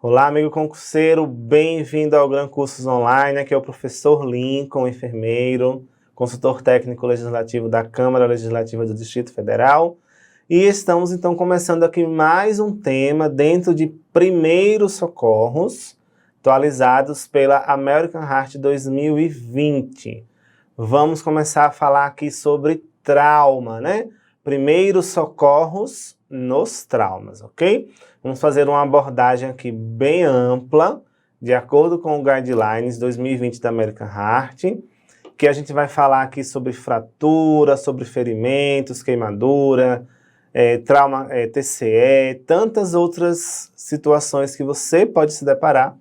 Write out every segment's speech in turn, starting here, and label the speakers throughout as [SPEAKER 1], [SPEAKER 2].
[SPEAKER 1] Olá, amigo concurseiro, bem-vindo ao Gran Cursos Online. Aqui é o professor Lincoln, enfermeiro, consultor técnico legislativo da Câmara Legislativa do Distrito Federal. E estamos, então, começando aqui mais um tema dentro de primeiros socorros, atualizados pela American Heart 2020. Vamos começar a falar aqui sobre trauma, né? Primeiros socorros nos traumas, ok? Vamos fazer uma abordagem aqui bem ampla, de acordo com o Guidelines 2020 da American Heart, que a gente vai falar aqui sobre fratura, sobre ferimentos, queimadura, trauma TCE, tantas outras situações que você pode se deparar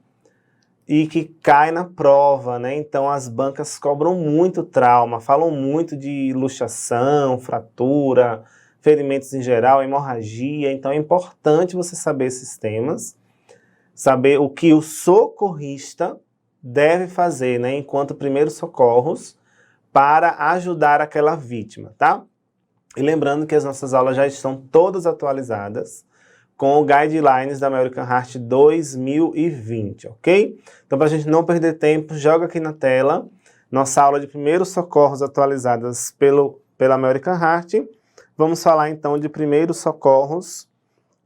[SPEAKER 1] e que cai na prova, né? Então as bancas cobram muito trauma, falam muito de luxação, fratura, ferimentos em geral, hemorragia. Então é importante você saber esses temas, saber o que o socorrista deve fazer, né, enquanto primeiros socorros, para ajudar aquela vítima, tá? E lembrando que as nossas aulas já estão todas atualizadas com o Guidelines da American Heart 2020, ok? Então, para a gente não perder tempo, joga aqui na tela nossa aula de primeiros socorros atualizadas pela American Heart. Vamos falar, então, de primeiros socorros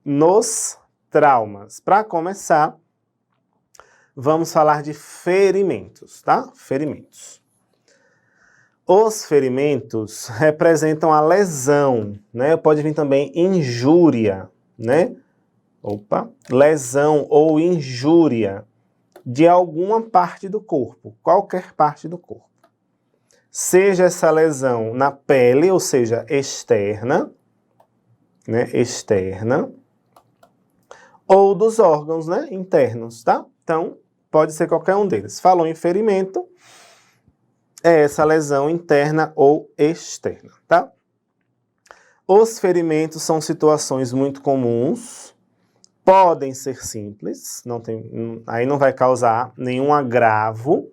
[SPEAKER 1] nos traumas. Para começar, vamos falar de ferimentos, tá? Ferimentos. Os ferimentos representam a lesão, né? Pode vir também injúria, né? Lesão ou injúria de alguma parte do corpo, qualquer parte do corpo. Seja essa lesão na pele, ou seja, externa, né? Externa, ou dos órgãos, né? Internos, tá? Então, pode ser qualquer um deles. Falou em ferimento, é essa lesão interna ou externa, tá? Os ferimentos são situações muito comuns, podem ser simples, aí não vai causar nenhum agravo,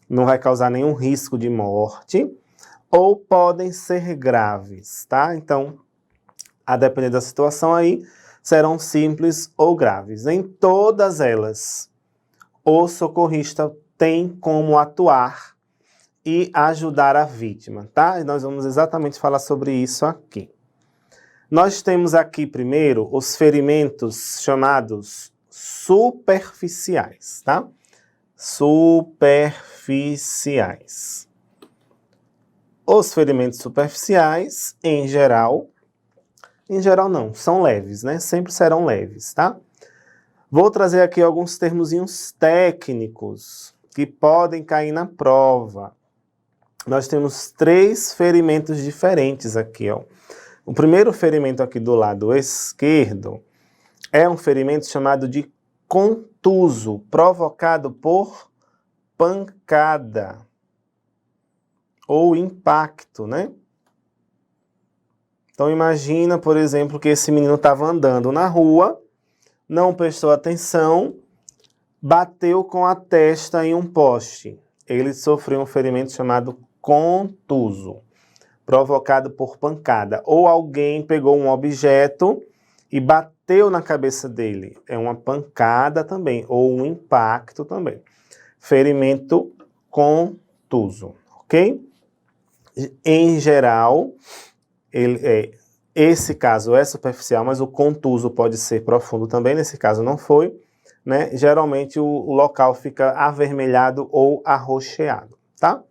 [SPEAKER 1] não vai causar nenhum risco de morte, ou podem ser graves, tá? Então, a depender da situação aí, serão simples ou graves. Em todas elas, o socorrista tem como atuar e ajudar a vítima, tá? E nós vamos exatamente falar sobre isso aqui. Nós temos aqui primeiro os ferimentos chamados superficiais, tá? Superficiais. Os ferimentos superficiais, em geral não, são leves, né? Sempre serão leves, tá? Vou trazer aqui alguns termozinhos técnicos que podem cair na prova. Nós temos 3 ferimentos diferentes aqui, ó. O primeiro ferimento aqui do lado esquerdo é um ferimento chamado de contuso, provocado por pancada ou impacto, né? Então imagina, por exemplo, que esse menino estava andando na rua, não prestou atenção, bateu com a testa em um poste. Ele sofreu um ferimento chamado contuso, provocado por pancada. Ou alguém pegou um objeto e bateu na cabeça dele. É uma pancada também, ou um impacto também. Ferimento contuso, ok? Em geral, esse caso é superficial, mas o contuso pode ser profundo também. Nesse caso não foi, né? Geralmente o local fica avermelhado ou arroxeado, tá?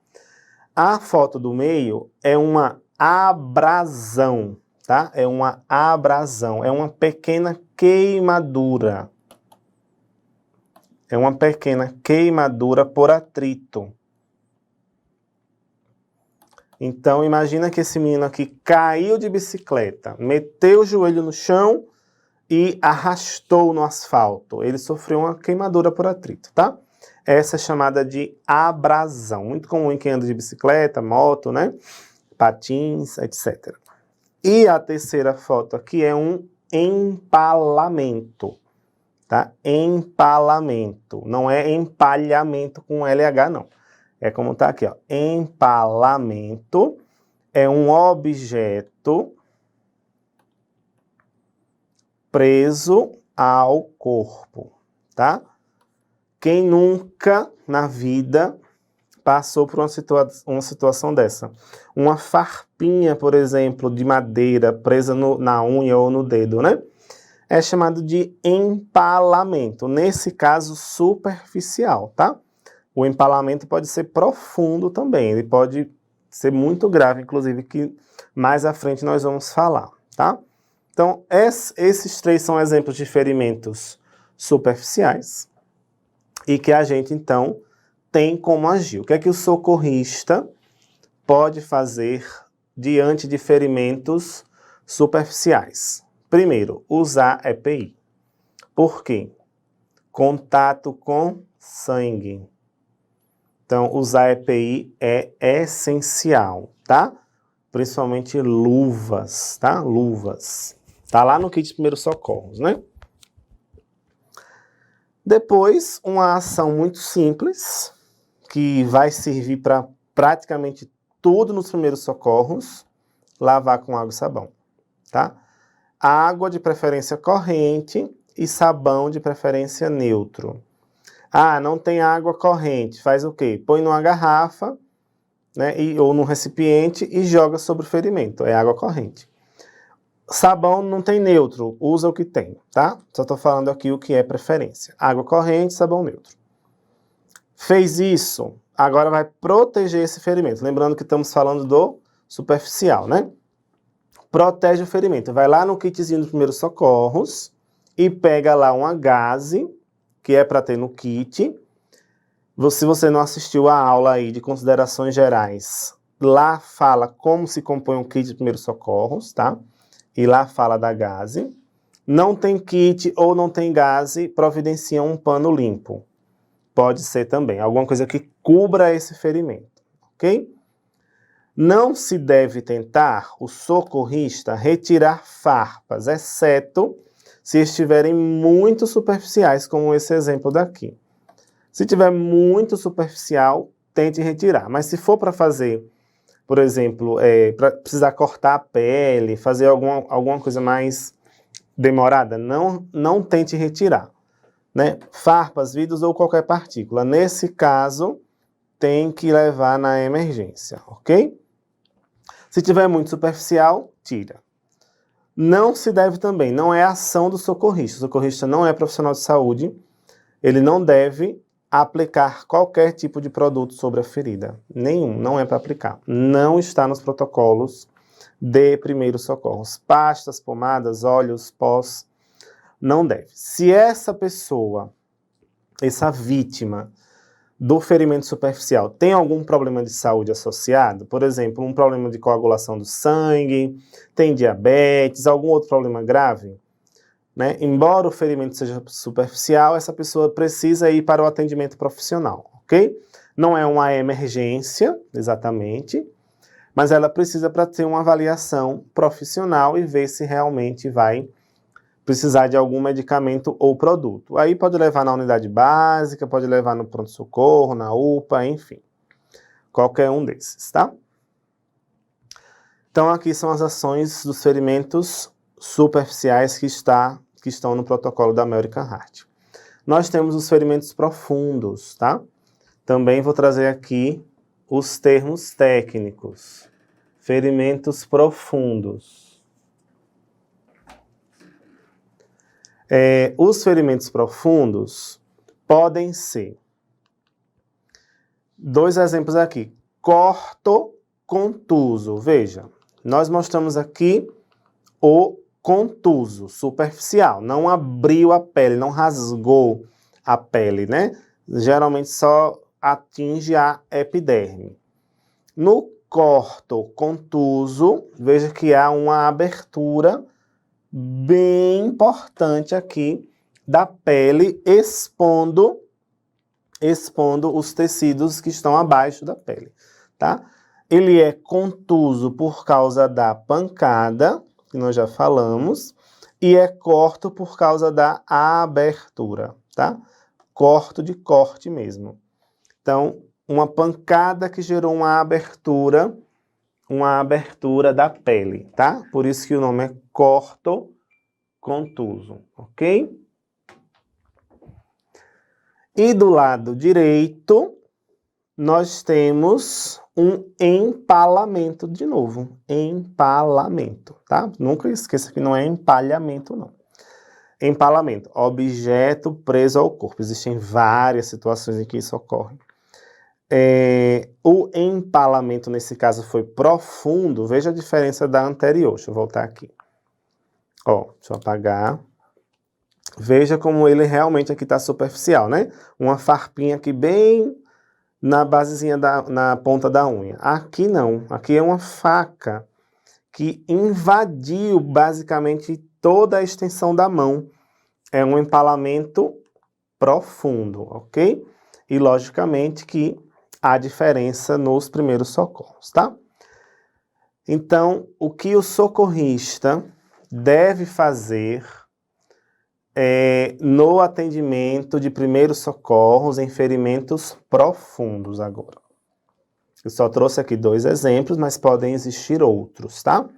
[SPEAKER 1] A foto do meio é uma abrasão, tá? É uma abrasão, é uma pequena queimadura. É uma pequena queimadura por atrito. Então, imagina que esse menino aqui caiu de bicicleta, meteu o joelho no chão e arrastou no asfalto. Ele sofreu uma queimadura por atrito, tá? Essa é chamada de abrasão. Muito comum em quem anda de bicicleta, moto, né? Patins, etc. E a terceira foto aqui é um empalamento, tá? Empalamento. Não é empalhamento com LH, não. É como tá aqui, ó. Empalamento é um objeto preso ao corpo, tá? Quem nunca na vida passou por uma situação dessa? Uma farpinha, por exemplo, de madeira presa na unha ou no dedo, né? É chamado de empalamento, nesse caso superficial, tá? O empalamento pode ser profundo também, ele pode ser muito grave, inclusive, que mais à frente nós vamos falar, tá? Então, esses 3 são exemplos de ferimentos superficiais e que a gente, então, tem como agir. O que é que o socorrista pode fazer diante de ferimentos superficiais? Primeiro, usar EPI. Por quê? Contato com sangue. Então, usar EPI é essencial, tá? Principalmente luvas, tá? Luvas. Tá lá no kit de primeiros socorros, né? Depois, uma ação muito simples, que vai servir para praticamente tudo nos primeiros socorros, lavar com água e sabão, tá? Água de preferência corrente e sabão de preferência neutro. Ah, não tem água corrente, faz o quê? Põe numa garrafa, né, ou num recipiente e joga sobre o ferimento, é água corrente. Sabão não tem neutro, usa o que tem, tá? Só estou falando aqui o que é preferência. Água corrente, sabão neutro. Fez isso, agora vai proteger esse ferimento. Lembrando que estamos falando do superficial, né? Protege o ferimento. Vai lá no kitzinho dos primeiros socorros e pega lá uma gaze, que é para ter no kit. Se você não assistiu a aula aí de considerações gerais, lá fala como se compõe um kit de primeiros socorros, tá? E lá fala da gaze. Não tem kit ou não tem gaze, providencia um pano limpo. Pode ser também, alguma coisa que cubra esse ferimento, ok? Não se deve tentar, o socorrista, retirar farpas, exceto se estiverem muito superficiais, como esse exemplo daqui. Se tiver muito superficial, tente retirar. Mas se for para fazer, por exemplo, para precisar cortar a pele, fazer alguma coisa mais demorada, não tente retirar, né? Farpas, vidros ou qualquer partícula. Nesse caso, tem que levar na emergência, ok? Se tiver muito superficial, tira. Não se deve também, não é ação do socorrista. O socorrista não é profissional de saúde, ele não deve aplicar qualquer tipo de produto sobre a ferida. Nenhum, não é para aplicar. Não está nos protocolos de primeiros socorros. Pastas, pomadas, óleos, pós, não deve. Se essa pessoa, essa vítima do ferimento superficial tem algum problema de saúde associado, por exemplo, um problema de coagulação do sangue, tem diabetes, algum outro problema grave, né? Embora o ferimento seja superficial, essa pessoa precisa ir para o atendimento profissional, ok? Não é uma emergência, exatamente, mas ela precisa para ter uma avaliação profissional e ver se realmente vai precisar de algum medicamento ou produto. Aí pode levar na unidade básica, pode levar no pronto-socorro, na UPA, enfim. Qualquer um desses, tá? Então aqui são as ações dos ferimentos superficiais que estão no protocolo da American Heart. Nós temos os ferimentos profundos, tá? Também vou trazer aqui os termos técnicos. Ferimentos profundos. Os ferimentos profundos podem ser, 2 exemplos aqui, corto-contuso. Veja, nós mostramos aqui o contuso, superficial, não abriu a pele, não rasgou a pele, né? Geralmente só atinge a epiderme. No corto-contuso, veja que há uma abertura bem importante aqui da pele, expondo os tecidos que estão abaixo da pele, tá? Ele é contuso por causa da pancada, que nós já falamos, e é corto por causa da abertura, tá? Corto de corte mesmo. Então, uma pancada que gerou uma abertura da pele, tá? Por isso que o nome é corto-contuso, ok? E do lado direito, nós temos um empalamento de novo. Empalamento, tá? Nunca esqueça que não é empalhamento, não. Empalamento, objeto preso ao corpo. Existem várias situações em que isso ocorre. O empalamento, nesse caso, foi profundo. Veja a diferença da anterior. Deixa eu voltar aqui. Ó, deixa eu apagar. Veja como ele realmente aqui está superficial, né? Uma farpinha aqui bem na basezinha, na ponta da unha. Aqui não. Aqui é uma faca que invadiu basicamente toda a extensão da mão. É um empalamento profundo, ok? E logicamente que há diferença nos primeiros socorros, tá? Então, o que o socorrista deve fazer no atendimento de primeiros socorros em ferimentos profundos agora? Eu só trouxe aqui 2 exemplos, mas podem existir outros, tá?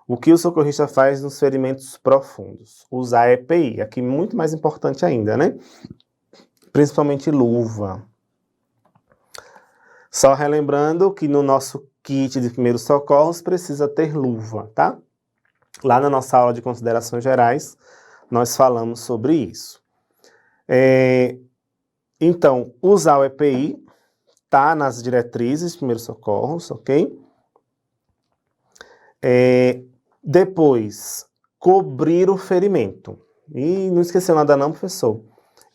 [SPEAKER 1] O que o socorrista faz nos ferimentos profundos? Usar EPI, aqui muito mais importante ainda, né? Principalmente luva. Só relembrando que no nosso kit de primeiros socorros precisa ter luva, tá? Lá na nossa aula de considerações gerais, nós falamos sobre isso. Então, usar o EPI tá nas diretrizes de primeiros socorros, ok? Depois, cobrir o ferimento. E não esqueceu nada não, professor?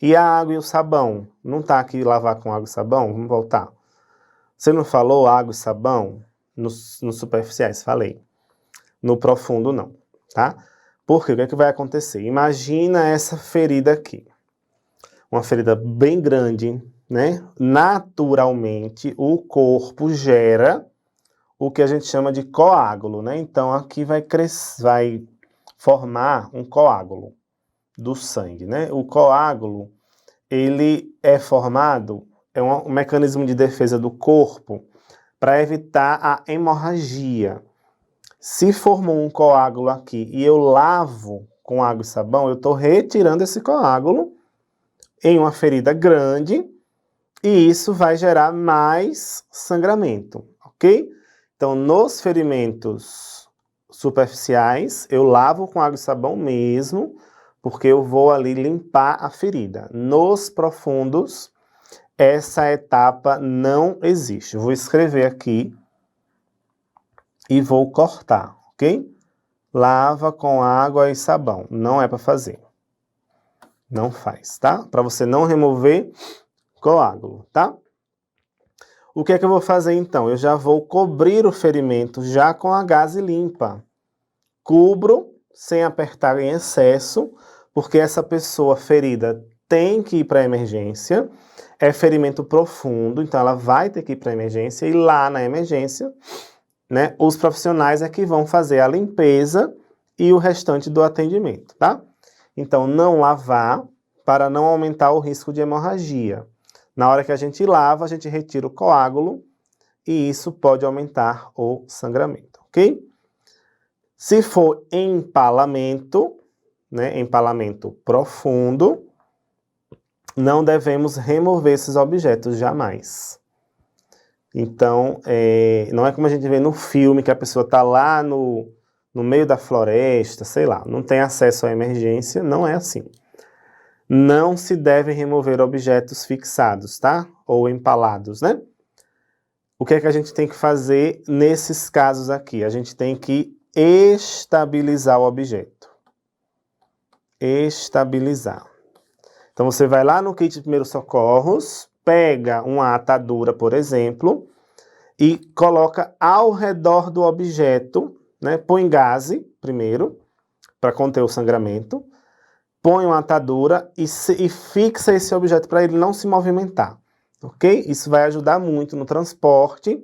[SPEAKER 1] E a água e o sabão? Não tá aqui lavar com água e sabão? Vamos voltar. Você não falou água e sabão nos superficiais? Falei. No profundo, não, tá? Porque o que é que vai acontecer? Imagina essa ferida aqui. Uma ferida bem grande, né? Naturalmente, o corpo gera o que a gente chama de coágulo, né? Então, aqui vai formar um coágulo do sangue, né? O coágulo, ele é formado, é um mecanismo de defesa do corpo para evitar a hemorragia. Se formou um coágulo aqui e eu lavo com água e sabão, eu estou retirando esse coágulo em uma ferida grande e isso vai gerar mais sangramento, ok? Então, nos ferimentos superficiais, eu lavo com água e sabão mesmo, porque eu vou ali limpar a ferida. Nos profundos, essa etapa não existe. Eu vou escrever aqui e vou cortar, ok? Lava com água e sabão. Não é para fazer. Não faz, tá? Para você não remover coágulo, tá? O que é que eu vou fazer então? Eu já vou cobrir o ferimento já com a gaze limpa. Cubro sem apertar em excesso, porque essa pessoa ferida tem que ir para a emergência. É ferimento profundo, então ela vai ter que ir para a emergência e lá na emergência, né, os profissionais é que vão fazer a limpeza e o restante do atendimento, tá? Então, não lavar para não aumentar o risco de hemorragia. Na hora que a gente lava, a gente retira o coágulo e isso pode aumentar o sangramento, ok? Se for empalamento, né, empalamento profundo, não devemos remover esses objetos jamais. Então, não é como a gente vê no filme, que a pessoa está lá no meio da floresta, sei lá, não tem acesso à emergência, não é assim. Não se deve remover objetos fixados, tá? Ou empalados, né? O que é que a gente tem que fazer nesses casos aqui? A gente tem que estabilizar o objeto. Estabilizar. Então, você vai lá no kit de primeiros socorros, pega uma atadura, por exemplo, e coloca ao redor do objeto, né? Põe gaze primeiro, para conter o sangramento. Põe uma atadura e fixa esse objeto para ele não se movimentar, ok? Isso vai ajudar muito no transporte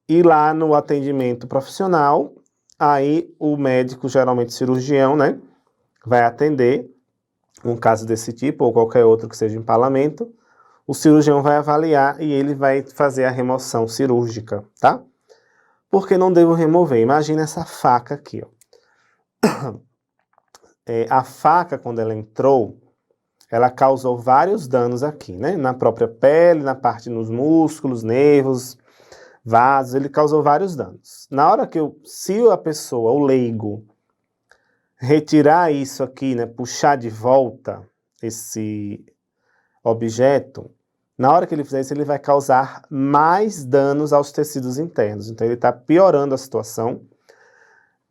[SPEAKER 1] e lá no atendimento profissional, aí o médico, geralmente cirurgião, né, vai atender um caso desse tipo ou qualquer outro que seja empalamento, o cirurgião vai avaliar e ele vai fazer a remoção cirúrgica, tá? Por que não devo remover? Imagina essa faca aqui, ó. A faca, quando ela entrou, ela causou vários danos aqui, né? Na própria pele, na parte nos músculos, nervos, vasos, ele causou vários danos. Na hora que se a pessoa, o leigo, retirar isso aqui, né? Puxar de volta esse objeto, na hora que ele fizer isso, ele vai causar mais danos aos tecidos internos. Então, ele está piorando a situação.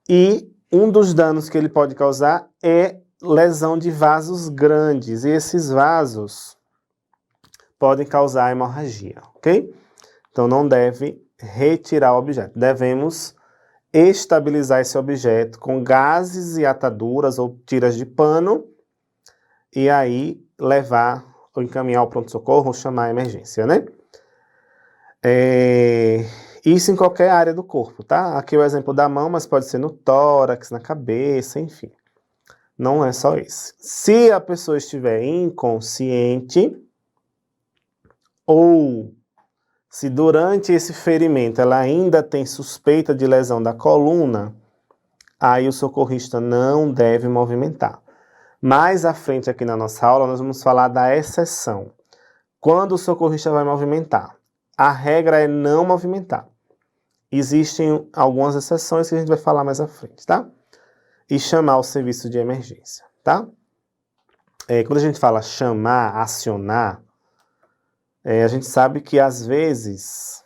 [SPEAKER 1] E um dos danos que ele pode causar é lesão de vasos grandes. E esses vasos podem causar hemorragia, ok? Então, não deve retirar o objeto. Devemos estabilizar esse objeto com gases e ataduras ou tiras de pano. E aí, levar ou encaminhar ao pronto-socorro ou chamar a emergência, né? Isso em qualquer área do corpo, tá? Aqui é o exemplo da mão, mas pode ser no tórax, na cabeça, enfim. Não é só esse. Se a pessoa estiver inconsciente, ou se durante esse ferimento ela ainda tem suspeita de lesão da coluna, aí o socorrista não deve movimentar. Mais à frente aqui na nossa aula, nós vamos falar da exceção. Quando o socorrista vai movimentar? A regra é não movimentar. Existem algumas exceções que a gente vai falar mais à frente, tá? E chamar o serviço de emergência, tá? Quando a gente fala chamar, acionar, a gente sabe que às vezes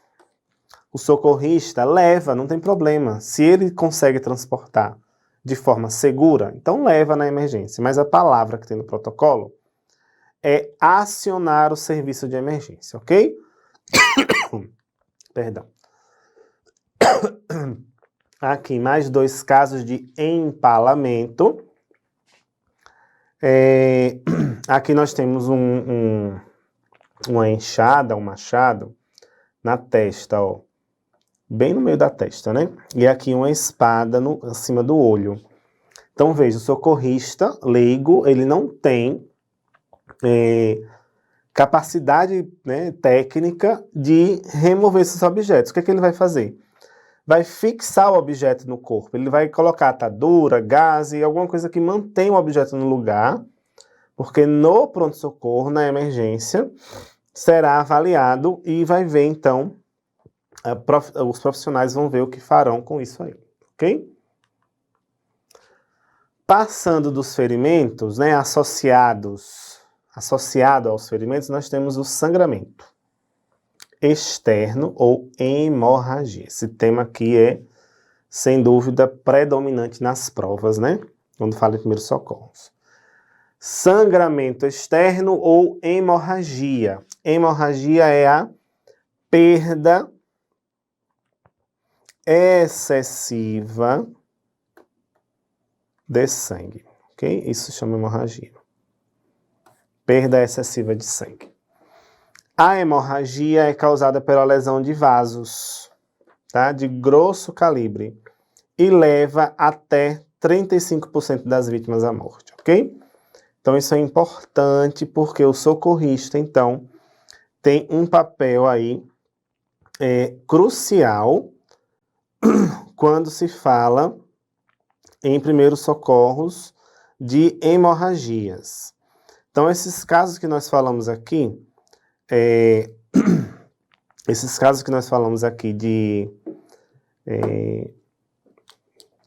[SPEAKER 1] o socorrista leva, não tem problema. Se ele consegue transportar de forma segura, então leva na emergência. Mas a palavra que tem no protocolo é acionar o serviço de emergência, ok? Perdão. Aqui, mais 2 casos de empalamento. Aqui nós temos uma enxada, um machado, na testa, ó. Bem no meio da testa, né? E aqui uma espada acima do olho. Então, veja, o socorrista leigo, ele não tem capacidade, né, técnica de remover esses objetos. O que é que ele vai fazer? Vai fixar o objeto no corpo. Ele vai colocar atadura, gás e alguma coisa que mantenha o objeto no lugar, porque no pronto-socorro, na emergência, será avaliado e vai ver, então, os profissionais vão ver o que farão com isso aí, ok? Passando dos ferimentos, né, associado aos ferimentos, nós temos o sangramento externo ou hemorragia. Esse tema aqui é, sem dúvida, predominante nas provas, né? Quando fala em primeiros socorros. Sangramento externo ou hemorragia. Hemorragia é a perda excessiva de sangue, ok? Isso se chama hemorragia. Perda excessiva de sangue. A hemorragia é causada pela lesão de vasos, tá? De grosso calibre e leva até 35% das vítimas à morte, ok? Então isso é importante porque o socorrista, então, tem um papel aí crucial quando se fala em primeiros socorros de hemorragias. Então, esses casos que nós falamos aqui,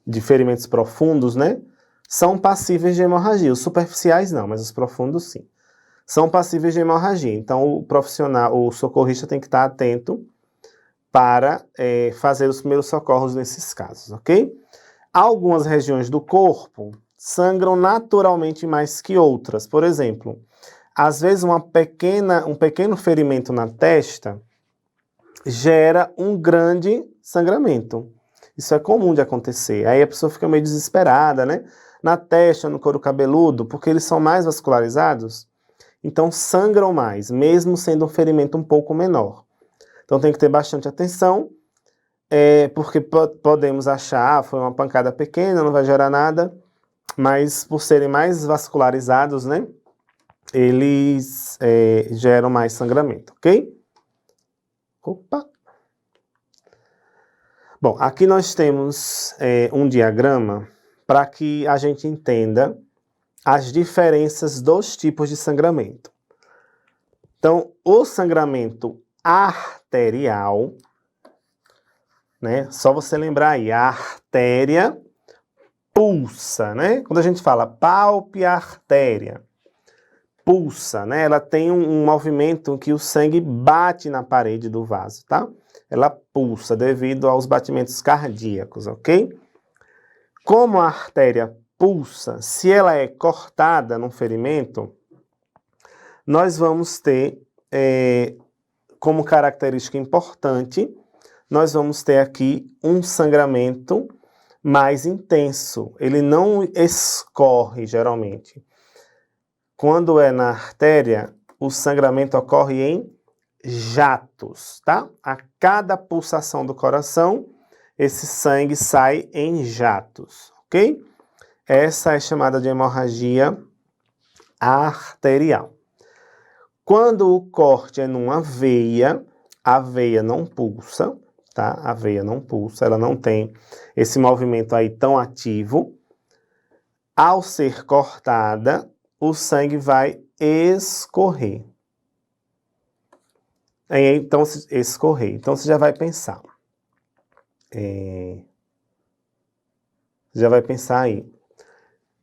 [SPEAKER 1] de ferimentos profundos, né, são passíveis de hemorragia. Os superficiais não, mas os profundos sim. São passíveis de hemorragia. Então, o socorrista tem que estar atento para fazer os primeiros socorros nesses casos, ok? Algumas regiões do corpo sangram naturalmente mais que outras. Por exemplo, às vezes um pequeno ferimento na testa gera um grande sangramento. Isso é comum de acontecer. Aí a pessoa fica meio desesperada, né? Na testa, no couro cabeludo, porque eles são mais vascularizados, então sangram mais, mesmo sendo um ferimento um pouco menor. Então tem que ter bastante atenção, porque podemos achar, foi uma pancada pequena, não vai gerar nada, mas por serem mais vascularizados, né, eles geram mais sangramento, ok? Opa! Bom, aqui nós temos um diagrama para que a gente entenda as diferenças dos tipos de sangramento. Então, o sangramento arterial, né? Só você lembrar aí, a artéria pulsa, né? Quando a gente fala palpe-artéria, pulsa, né? Ela tem um movimento que o sangue bate na parede do vaso, tá? Ela pulsa devido aos batimentos cardíacos, ok? Como a artéria pulsa, se ela é cortada num ferimento, nós vamos ter, como característica importante, nós vamos ter aqui um sangramento mais intenso. Ele não escorre, geralmente. Quando é na artéria, o sangramento ocorre em jatos, tá? A cada pulsação do coração, esse sangue sai em jatos, ok? Essa é chamada de hemorragia arterial. Quando o corte é numa veia, a veia não pulsa, tá? A veia não pulsa, ela não tem esse movimento aí tão ativo. Ao ser cortada, o sangue vai escorrer. Então, escorrer. Então, você já vai pensar. Já vai pensar aí.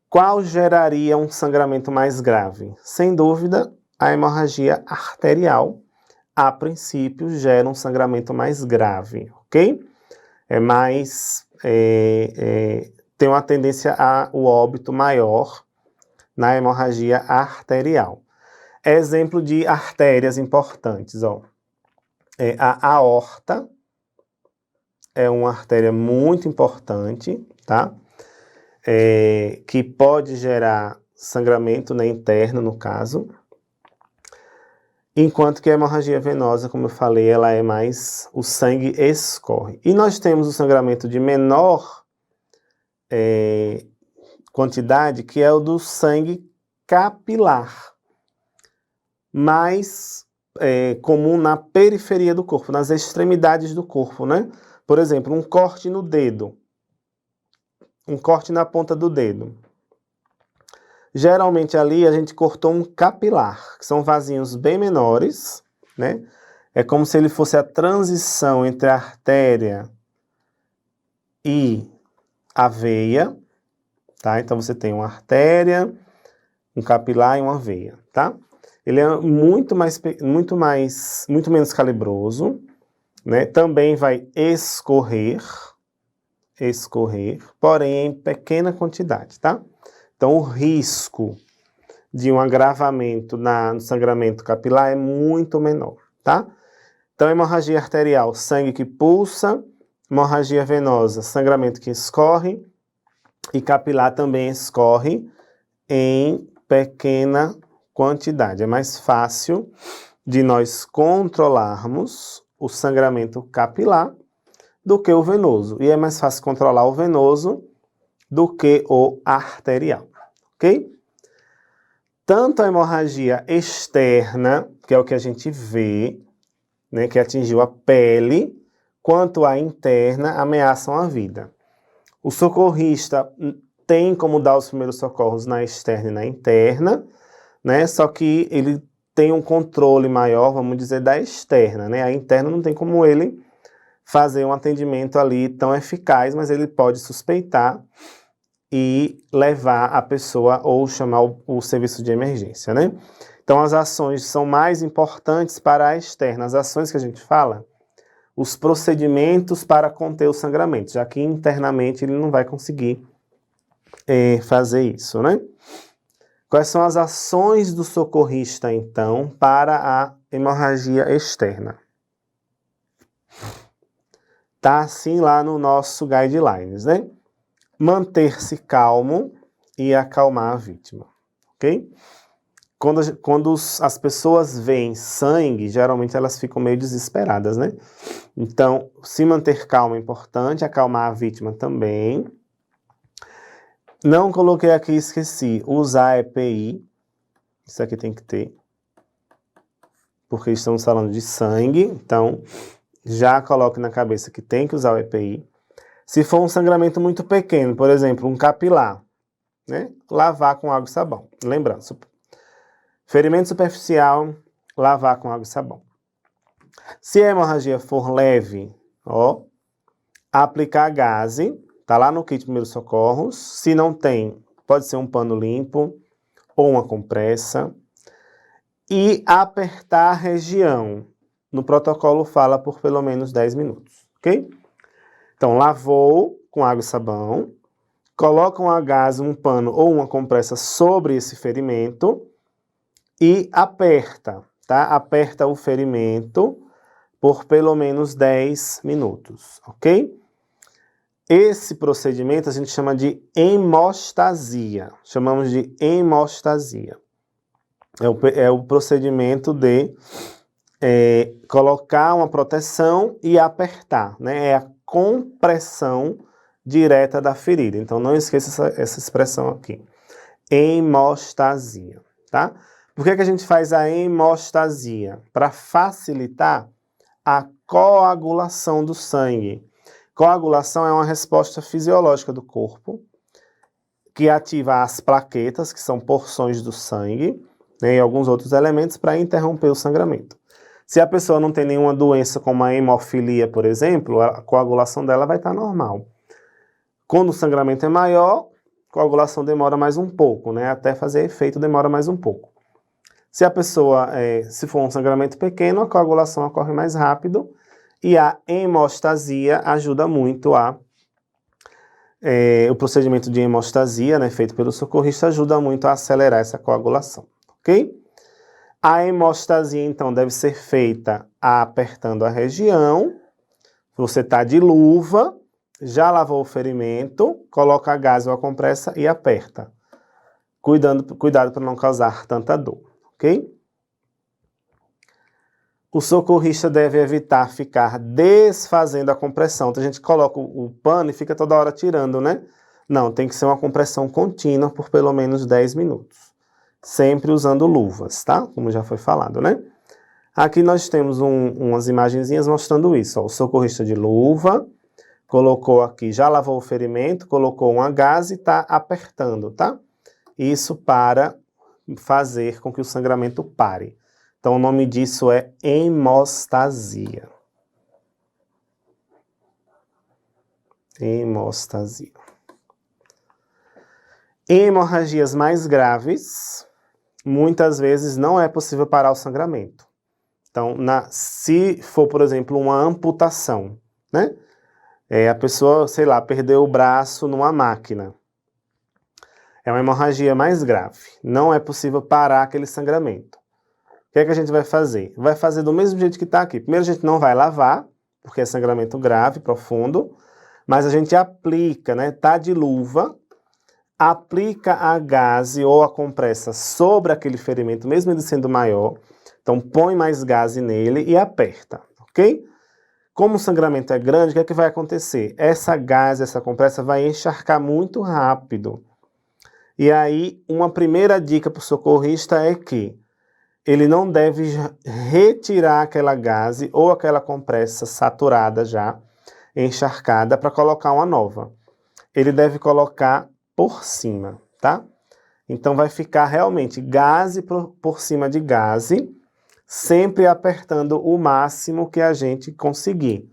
[SPEAKER 1] Qual geraria um sangramento mais grave? Sem dúvida, a hemorragia arterial, a princípio, gera um sangramento mais grave, ok? Tem uma tendência ao óbito maior na hemorragia arterial. Exemplo de artérias importantes, ó. A aorta é uma artéria muito importante, tá? Que pode gerar sangramento, né, interno, no caso. Enquanto que a hemorragia venosa, como eu falei, ela é mais... o sangue escorre. E nós temos o sangramento de menor quantidade, que é o do sangue capilar. Mais comum na periferia do corpo, nas extremidades do corpo, né? Por exemplo, um corte no dedo. Um corte na ponta do dedo. Geralmente ali a gente cortou um capilar, que são vasinhos bem menores, né? É como se ele fosse a transição entre a artéria e a veia, tá? Então você tem uma artéria, um capilar e uma veia, tá? Ele é muito menos calibroso, né? Também vai escorrer, porém em pequena quantidade, tá? Então, o risco de um agravamento no sangramento capilar é muito menor, tá? Então, hemorragia arterial, sangue que pulsa, hemorragia venosa, sangramento que escorre, e capilar também escorre em pequena quantidade. É mais fácil de nós controlarmos o sangramento capilar do que o venoso. E é mais fácil controlar o venoso do que o arterial, ok? Tanto a hemorragia externa, que é o que a gente vê, né, que atingiu a pele, quanto a interna ameaçam a vida. O socorrista tem como dar os primeiros socorros na externa e na interna, né? Só que ele tem um controle maior, vamos dizer, da externa, né? A interna não tem como ele fazer um atendimento ali tão eficaz, mas ele pode suspeitar e levar a pessoa ou chamar o serviço de emergência, né? Então, as ações são mais importantes para a externa. As ações que a gente fala, os procedimentos para conter o sangramento, já que internamente ele não vai conseguir fazer isso, né? Quais são as ações do socorrista, então, para a hemorragia externa? Tá assim lá no nosso guidelines, né? Manter-se calmo e acalmar a vítima, ok? Quando as pessoas veem sangue, geralmente elas ficam meio desesperadas, né? Então, se manter calmo é importante, acalmar a vítima também. Não coloquei aqui, esqueci, usar EPI, isso aqui tem que ter, porque estamos falando de sangue, então já coloque na cabeça que tem que usar o EPI. Se for um sangramento muito pequeno, por exemplo, um capilar, né? Lavar com água e sabão. Lembrando, ferimento superficial, lavar com água e sabão. Se a hemorragia for leve, ó, aplicar gaze, tá lá no kit de primeiros socorros. Se não tem, pode ser um pano limpo ou uma compressa. E apertar a região. No protocolo fala por pelo menos 10 minutos, ok? Então, lavou com água e sabão, coloca um gaze, um pano ou uma compressa sobre esse ferimento e aperta, tá? Aperta o ferimento por pelo menos 10 minutos, ok? Esse procedimento a gente chama de hemostasia. Chamamos de hemostasia. É o procedimento de colocar uma proteção e apertar, né? É a compressão direta da ferida. Então, não esqueça essa expressão aqui. Hemostasia, tá? Por que a gente faz a hemostasia? Para facilitar a coagulação do sangue. Coagulação é uma resposta fisiológica do corpo que ativa as plaquetas, que são porções do sangue, né, e alguns outros elementos para interromper o sangramento. Se a pessoa não tem nenhuma doença como a hemofilia, por exemplo, a coagulação dela vai estar normal. Quando o sangramento é maior, a coagulação demora mais um pouco, né, até fazer efeito demora mais um pouco. Se a pessoa, se for um sangramento pequeno, a coagulação ocorre mais rápido e a hemostasia ajuda muito o procedimento de hemostasia, né, feito pelo socorrista, ajuda muito a acelerar essa coagulação, ok? A hemostasia, então, deve ser feita apertando a região. Você está de luva, já lavou o ferimento, coloca a gaze ou a compressa e aperta. Cuidado para não causar tanta dor, ok? O socorrista deve evitar ficar desfazendo a compressão. Então, a gente coloca o pano e fica toda hora tirando, né? Não, tem que ser uma compressão contínua por pelo menos 10 minutos. Sempre usando luvas, tá? Como já foi falado, né? Aqui nós temos umas imagenzinhas mostrando isso. Ó. O socorrista de luva, colocou aqui, já lavou o ferimento, colocou uma gaze e está apertando, tá? Isso para fazer com que o sangramento pare. Então, o nome disso é hemostasia. Hemostasia. Em hemorragias mais graves, muitas vezes não é possível parar o sangramento. Então, se for, por exemplo, uma amputação, né? A pessoa, sei lá, perdeu o braço numa máquina. É uma hemorragia mais grave. Não é possível parar aquele sangramento. O que é que a gente vai fazer? Vai fazer do mesmo jeito que está aqui. Primeiro, a gente não vai lavar, porque é sangramento grave, profundo, mas a gente aplica, né? Tá de luva, aplica a gaze ou a compressa sobre aquele ferimento, mesmo ele sendo maior. Então, põe mais gaze nele e aperta, ok? Como o sangramento é grande, o que é que vai acontecer? Essa gaze, essa compressa vai encharcar muito rápido. E aí, uma primeira dica para o socorrista é que ele não deve retirar aquela gaze ou aquela compressa saturada já, encharcada, para colocar uma nova. Ele deve colocar por cima, tá? Então vai ficar realmente gaze por cima de gaze, sempre apertando o máximo que a gente conseguir,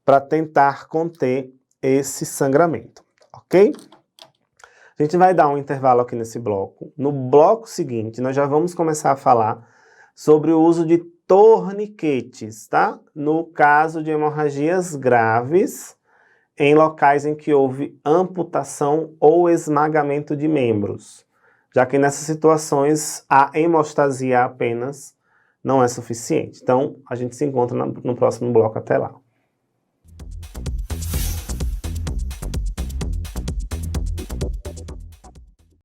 [SPEAKER 1] para tentar conter esse sangramento, ok? A gente vai dar um intervalo aqui nesse bloco. No bloco seguinte, nós já vamos começar a falar sobre o uso de torniquetes, tá? No caso de hemorragias graves, em locais em que houve amputação ou esmagamento de membros, já que nessas situações a hemostasia apenas não é suficiente. Então, a gente se encontra no próximo bloco. Até lá.